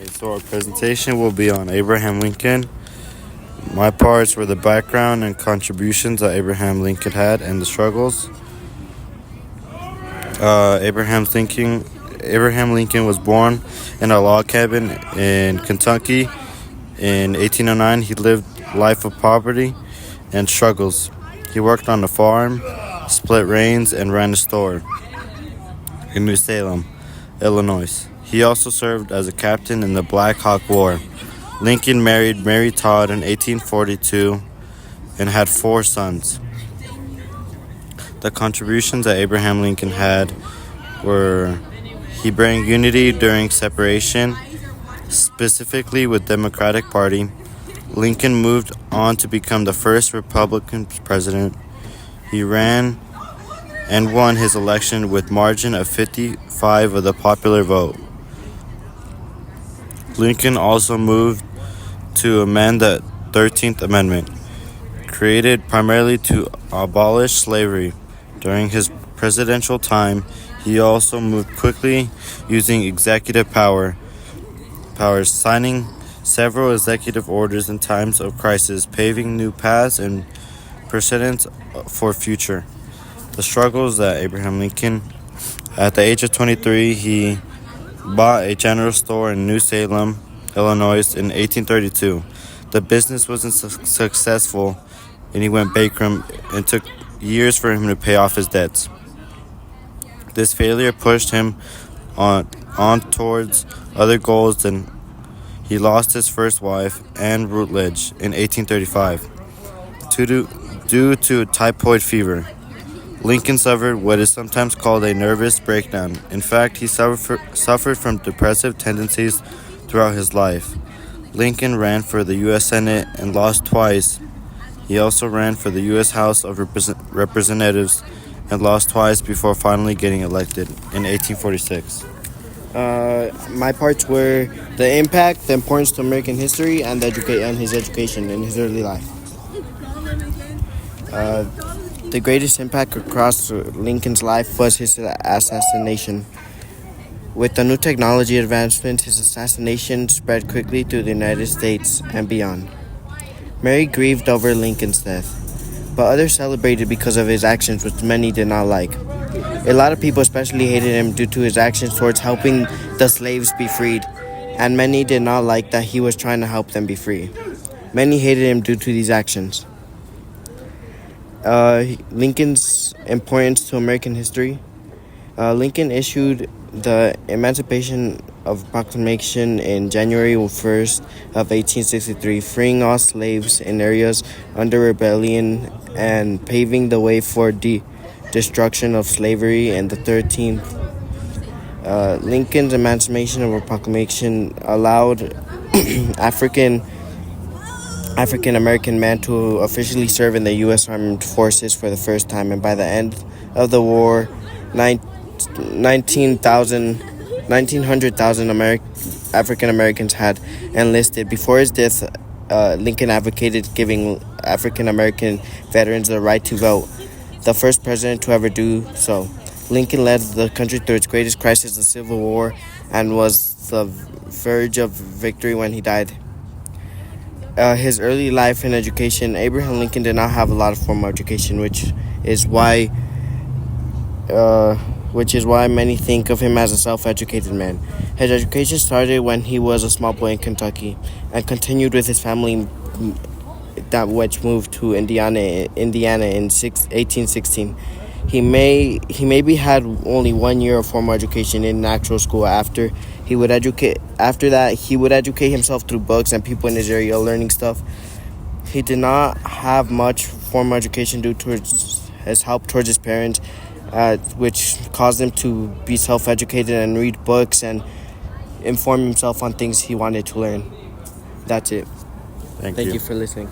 Okay, so our presentation will be on Abraham Lincoln. My parts were the background and contributions that Abraham Lincoln had and the struggles. Abraham Lincoln was born in a log cabin in Kentucky in 1809. He lived a life of poverty and struggles. He worked on a farm, split reins, and ran a store in New Salem, Illinois. He also served as a captain in the Black Hawk War. Lincoln married Mary Todd in 1842 and had 4 sons. The contributions that Abraham Lincoln had were he brought unity during separation, specifically with Democratic Party. Lincoln moved on to become the first Republican president. He ran and won his election with margin of 55% of the popular vote. Lincoln also moved to amend the 13th Amendment, created primarily to abolish slavery. During his presidential time, he also moved quickly using executive powers, signing several executive orders in times of crisis, paving new paths and precedents for future. The struggles that Abraham Lincoln, at the age of 23, he bought a general store in New Salem, Illinois in 1832. The business wasn't successful and he went bankrupt and took years for him to pay off his debts. This failure pushed him on towards other goals, and he lost his first wife, Anne Rutledge, in 1835 due to typhoid fever. Lincoln suffered what is sometimes called a nervous breakdown. In fact, he suffered from depressive tendencies throughout his life. Lincoln ran for the U.S. Senate and lost twice. He also ran for the U.S. House of Representatives and lost twice before finally getting elected in 1846. My parts were the impact, the importance to American history, and his education in his early life. The greatest impact across Lincoln's life was his assassination. With the new technology advancements, his assassination spread quickly through the United States and beyond. Mary grieved over Lincoln's death, but others celebrated because of his actions, which many did not like. A lot of people especially hated him due to his actions towards helping the slaves be freed, and many did not like that he was trying to help them be free. Many hated him due to these actions. Lincoln's importance to American history. Lincoln issued the Emancipation of Proclamation in January 1st of 1863, freeing all slaves in areas under rebellion and paving the way for destruction of slavery in the 13th. Lincoln's Emancipation of Proclamation allowed African American men to officially serve in the U.S. Armed Forces for the first time, and by the end of the war, 1900,000 African Americans had enlisted. Before his death, Lincoln advocated giving African American veterans the right to vote, the first president to ever do so. Lincoln led the country through its greatest crisis, the Civil War, and was the verge of victory when he died. His early life and education. Abraham Lincoln did not have a lot of formal education, which is why many think of him as a self-educated man. His education started when he was a small boy in Kentucky and continued with his family, which moved to Indiana in 1816. He maybe had only 1 year of formal education in an actual school. After that, he would educate himself through books and people in his area learning stuff. He did not have much formal education due to his help towards his parents, which caused him to be self-educated and read books and inform himself on things he wanted to learn. That's it. Thank Thank you. you for listening.